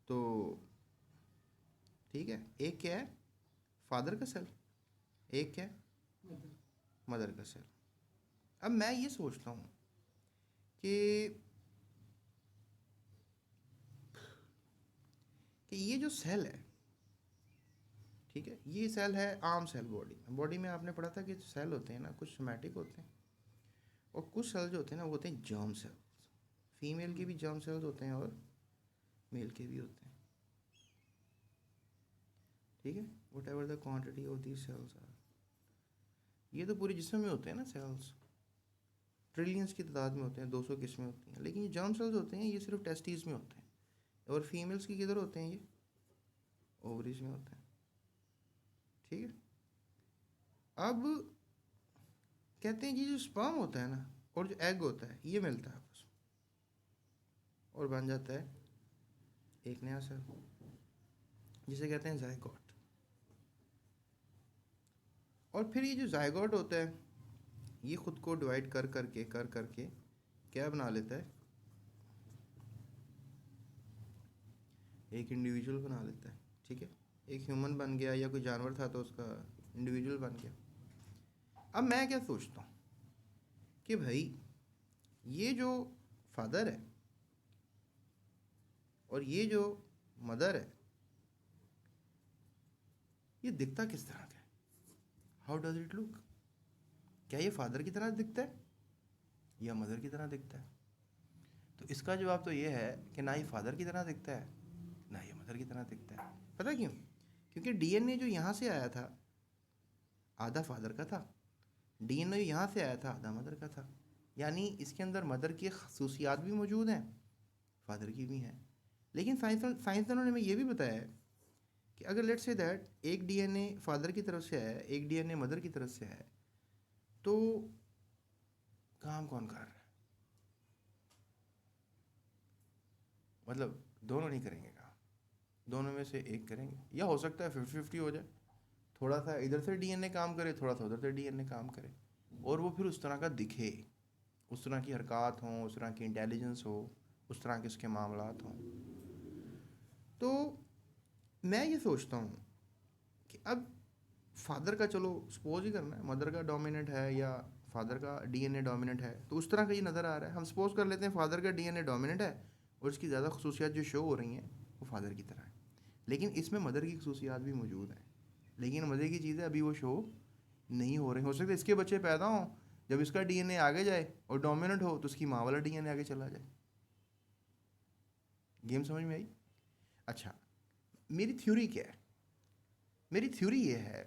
तो ठीक है, एक क्या है, फादर का सेल, एक क्या है, मदर का सेल। अब मैं ये सोचता हूँ कि ये जो सेल है, ठीक है, ये सेल है आम सेल बॉडी में आपने पढ़ा था कि सेल होते हैं ना, कुछ सोमैटिक होते हैं और कुछ सेल जो होते हैं ना वो होते हैं जर्म सेल्स। फीमेल के भी जर्म सेल्स होते हैं और मेल के भी होते हैं, ठीक है, whatever the quantity of these cells are. ये तो पूरे जिस्म में होते हैं ना सेल्स, ट्रिलियंस की तादाद में होते हैं, 200 किस्में होती हैं, लेकिन ये जर्म सेल्स होते हैं ये सिर्फ टेस्टिस में होते हैं। और फीमेल्स की किधर होते हैं, ये ओवरीज में होते हैं, ठीक है। अब कहते हैं ये जो स्पर्म होता है ना और जो एग होता है ये मिलता है आपस में और बन जाता है एक नया सेल जिसे कहते हैं जायगोट। और फिर ये जो जायगोट होता है ये खुद को डिवाइड कर करके क्या बना लेता है, एक इंडिविजुअल बना लेता है, ठीक है, एक ह्यूमन बन गया या कोई जानवर था तो उसका इंडिविजुअल बन गया। अब मैं क्या सोचता हूँ कि भाई ये जो फादर है और ये जो मदर है ये दिखता किस तरह का है, हाउ डज इट लुक, क्या ये फादर की तरह दिखता है या मदर की तरह दिखता है? तो इसका जवाब तो ये है कि ना ही फादर की तरह दिखता है ना ही मदर की तरह दिखता है। पता क्यों? क्योंकि डीएनए जो यहाँ से आया था आधा फादर का था, डीएनए यहाँ से आया था आधा मदर का था, यानी इसके अंदर मदर की खसूसियात भी मौजूद हैं, फादर की भी हैं। लेकिन साइंसदानों ने हमें ये भी बताया है कि अगर लेट्स से दैट एक डीएनए फादर की तरफ से है एक डीएनए मदर की तरफ से है तो काम कौन कर रहा है? मतलब दोनों नहीं करेंगे काम, दोनों में से एक करेंगे, या हो सकता है 50-50 हो जाए, थोड़ा सा इधर से डीएनए काम करे थोड़ा सा उधर से डीएनए काम करे और वो फिर उस तरह का दिखे, उस तरह की हरकत हों, उस तरह की इंटेलिजेंस हो, उस तरह के उसके मामलात हों। तो मैं ये सोचता हूँ कि अब फादर का चलो सपोज ही करना है मदर का डोमिनेंट है या फादर का डीएनए डोमिनेंट है, तो उस तरह का ये नज़र आ रहा है, हम सपोज कर लेते हैं फादर का डीएनए डोमिनेंट है और इसकी ज़्यादा खसूसियात जो शो हो रही हैं वो फादर की तरह है, लेकिन इसमें मदर की खसूसियात भी मौजूद हैं, लेकिन मज़े की चीज़ है अभी वो शो नहीं हो रही। हो सकता है इसके बच्चे पैदा हों, जब इसका डीएनए आगे जाए और डोमिनेंट हो तो उसकी माँ वाला डीएनए आगे चला जाए। गेम समझ में आई? अच्छा, मेरी थ्योरी क्या है? मेरी थ्योरी ये है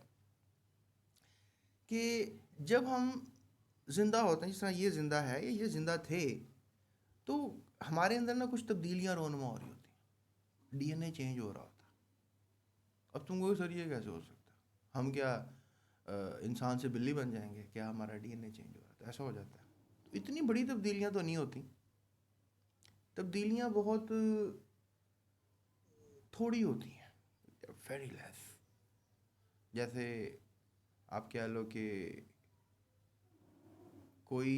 कि जब हम ज़िंदा होते हैं, जिस तरह ये ज़िंदा है या ये ज़िंदा थे, तो हमारे अंदर ना कुछ तब्दीलियाँ रोनमा हो रही होती हैं, डीएनए चेंज हो रहा होता है। अब तुम कहोगे सर ये कैसे हो सकता है, हम क्या इंसान से बिल्ली बन जाएंगे क्या, हमारा डीएनए चेंज हो रहा है तो ऐसा हो जाता है? तो इतनी बड़ी तब्दीलियाँ तो नहीं होती, तब्दीलियाँ बहुत थोड़ी होती हैं, वेरी लेस। जैसे आप कह लो कि कोई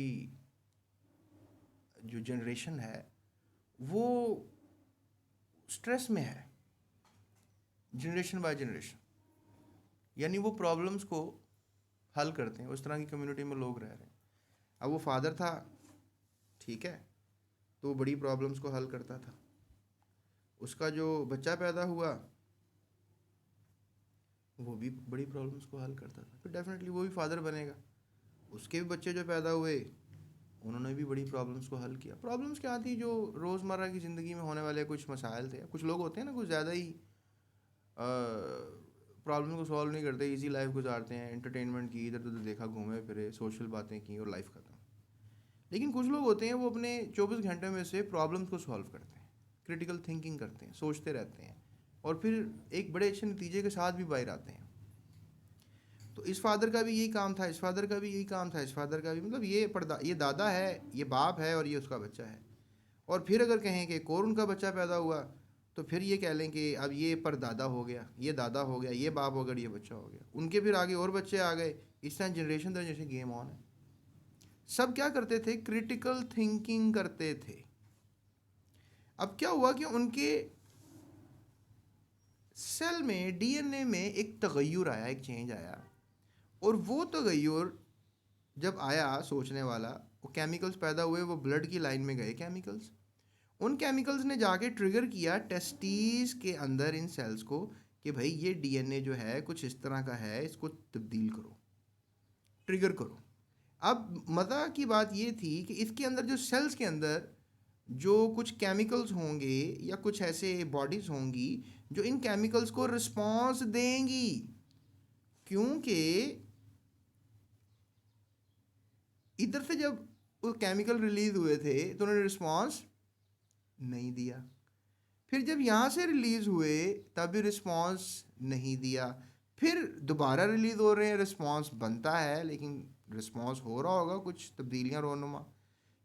जो जनरेशन है वो स्ट्रेस में है, जनरेशन बाय जनरेशन, यानी वो प्रॉब्लम्स को हल करते हैं, उस तरह की कम्युनिटी में लोग रह रहे हैं। अब वो फादर था, ठीक है, तो वो बड़ी प्रॉब्लम्स को हल करता था, उसका जो बच्चा पैदा हुआ वो भी बड़ी प्रॉब्लम्स को हल करता था, तो डेफिनेटली वो भी फादर बनेगा। उसके भी बच्चे जो पैदा हुए उन्होंने भी बड़ी प्रॉब्लम्स को हल किया। प्रॉब्लम्स क्या थी, जो रोज़मर्रा की ज़िंदगी में होने वाले कुछ मसाइल थे। कुछ लोग होते हैं ना कुछ ज़्यादा ही प्रॉब्लम को सॉल्व नहीं करते, इजी लाइफ गुजारते हैं, एंटरटेनमेंट की, इधर उधर देखा, घूमे फिरे, सोशल बातें की और लाइफ ख़त्म। लेकिन कुछ लोग होते हैं वो अपने 24 घंटे में से प्रॉब्लम्स को सॉल्व करते हैं, क्रिटिकल थिंकिंग करते हैं, सोचते रहते हैं और फिर एक बड़े अच्छे नतीजे के साथ भी बाहर आते हैं। तो इस फादर का भी यही काम था, इस फादर का भी यही काम था, इस फादर का भी, मतलब ये दादा है, ये बाप है और ये उसका बच्चा है। और फिर अगर कहें कि एक और उनका बच्चा पैदा हुआ तो फिर ये कह लें कि अब ये परदादा हो गया, ये दादा हो गया, ये बाप हो गया, ये बच्चा हो गया, उनके फिर आगे और बच्चे आ गए, इस तरह जनरेशन दर जनरेशन गेम ऑन है। सब क्या करते थे, क्रिटिकल थिंकिंग करते थे। अब क्या हुआ कि उनके सेल में डीएनए में एक तगय्युर आया, एक चेंज आया, और वो तगय्युर जब आया सोचने वाला, वो केमिकल्स पैदा हुए, वो ब्लड की लाइन में गए केमिकल्स, उन केमिकल्स ने जाके ट्रिगर किया टेस्टीज के अंदर इन सेल्स को कि भाई ये डीएनए जो है कुछ इस तरह का है, इसको तब्दील करो, ट्रिगर करो। अब मज़ा की बात ये थी कि इसके अंदर जो सेल्स के अंदर जो कुछ केमिकल्स होंगे या कुछ ऐसे बॉडीज़ होंगी जो इन केमिकल्स को रिस्पॉन्स देंगी, क्योंकि इधर से जब वो केमिकल रिलीज हुए थे तो उन्होंने रिस्पॉन्स नहीं दिया, फिर जब यहाँ से रिलीज हुए तब भी रिस्पॉन्स नहीं दिया, फिर दोबारा रिलीज हो रहे हैं, रिस्पॉन्स बनता है लेकिन रिस्पॉन्स हो रहा होगा, कुछ तब्दीलियाँ रोनुमा,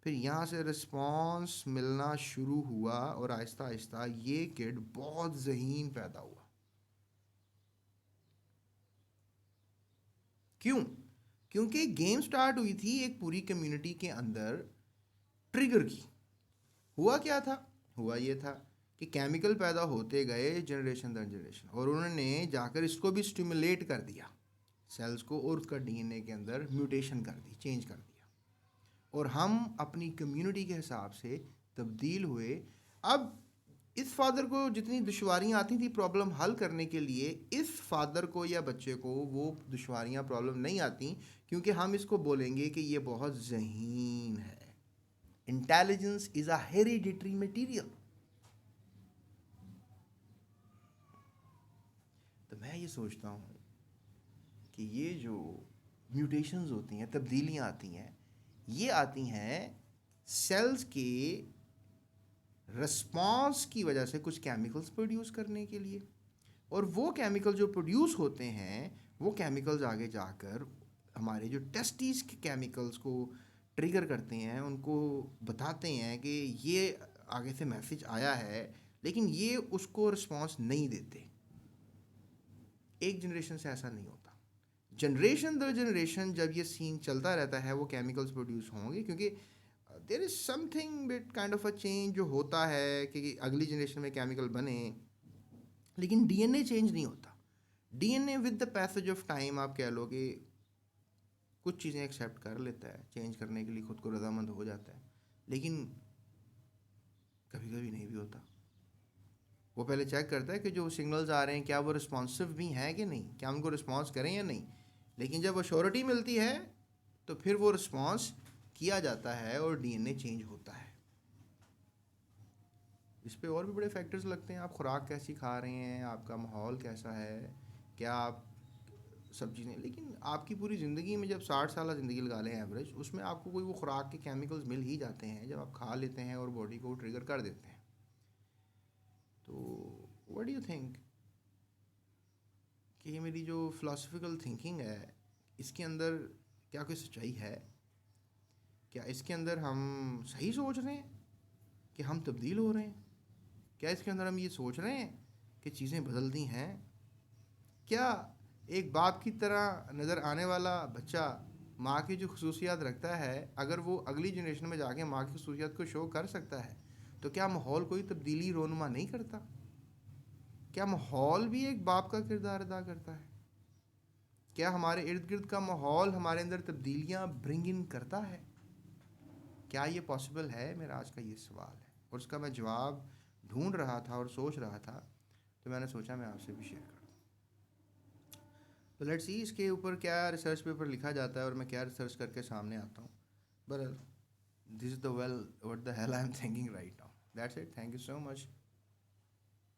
फिर यहाँ से रिस्पॉन्स मिलना शुरू हुआ और आहिस्ता आहिस्ता ये किड बहुत ज़हीन पैदा हुआ। क्यों? क्योंकि गेम स्टार्ट हुई थी एक पूरी कम्युनिटी के अंदर ट्रिगर की। हुआ क्या था? हुआ ये था कि केमिकल पैदा होते गए जनरेशन दर जनरेशन, और उन्होंने जाकर इसको भी स्टिमुलेट कर दिया सेल्स को, और उसका डीएनए के अंदर म्यूटेशन कर दी, चेंज कर दिया, और हम अपनी कम्युनिटी के हिसाब से तब्दील हुए। अब इस फादर को जितनी दुश्वारियाँ आती थी प्रॉब्लम हल करने के लिए, इस फादर को या बच्चे को वो दुश्वारियाँ प्रॉब्लम नहीं आती, क्योंकि हम इसको बोलेंगे कि ये बहुत ज़हीन है। Intelligence is a hereditary material. तो मैं ये सोचता हूँ कि ये जो म्यूटेशंस होती हैं, तब्दीलियाँ आती हैं, ये आती हैं सेल्स के रिस्पॉन्स की वजह से कुछ केमिकल्स प्रोड्यूस करने के लिए, और वो केमिकल जो प्रोड्यूस होते हैं वो केमिकल्स आगे जाकर हमारे जो टेस्टिस के केमिकल्स को ट्रिगर करते हैं, उनको बताते हैं कि ये आगे से मैसेज आया है, लेकिन ये उसको रिस्पॉन्स नहीं देते। एक जनरेशन से ऐसा नहीं होता, जनरेशन दर जनरेशन जब ये सीन चलता रहता है वो केमिकल्स प्रोड्यूस होंगे, क्योंकि there is something bit kind of a change जो होता है कि अगली जनरेशन में केमिकल बने, लेकिन डीएनए चेंज नहीं होता। DNA with the passage of time आप कह लो कि कुछ चीज़ें एक्सेप्ट कर लेता है, चेंज करने के लिए खुद को रजामंद हो जाता है, लेकिन कभी कभी नहीं भी होता। वो पहले चेक करता है कि जो सिग्नल्स आ रहे हैं क्या वो रिस्पॉन्सिव भी हैं कि नहीं, क्या उनको रिस्पॉन्स करें या नहीं, लेकिन जब अश्योरिटी मिलती है तो फिर वो रिस्पॉन्स किया जाता है और डीएनए चेंज होता है। इस पे और भी बड़े फैक्टर्स लगते हैं, आप खुराक कैसी खा रहे हैं, आपका माहौल कैसा है, क्या आप सब चीज़ें, लेकिन आपकी पूरी ज़िंदगी में जब 60 साल ज़िंदगी लगा लें एवरेज, उसमें आपको कोई वो खुराक के केमिकल्स मिल ही जाते हैं जब आप खा लेते हैं और बॉडी को ट्रिगर कर देते हैं। तो व्हाट डू यू थिंक कि ये मेरी जो फ़िलासफ़िकल थिंकिंग है इसके अंदर क्या कोई सच्चाई है? क्या इसके अंदर हम सही सोच रहे हैं कि हम तब्दील हो रहे हैं? क्या इसके अंदर हम ये सोच रहे हैं कि चीज़ें बदलती हैं? क्या एक बाप की तरह नज़र आने वाला बच्चा माँ की जो खसूसियात रखता है, अगर वो अगली जनरेशन में जाके माँ की खसूसियात को शो कर सकता है, तो क्या माहौल कोई तब्दीली रोनुमा नहीं करता? क्या माहौल भी एक बाप का किरदार अदा करता है? क्या हमारे इर्द गिर्द का माहौल हमारे अंदर तब्दीलियाँ ब्रिंग इन करता है? क्या ये पॉसिबल है? मेरा आज का ये सवाल है, और उसका मैं जवाब ढूंढ रहा था और सोच रहा था, तो मैंने सोचा मैं आपसे भी शेयर करूँ। तो लेट्स सी इसके ऊपर क्या रिसर्च पेपर लिखा जाता है और मैं क्या रिसर्च करके सामने आता हूँ। But this is the what the hell I am thinking right now. That's it, thank you so much.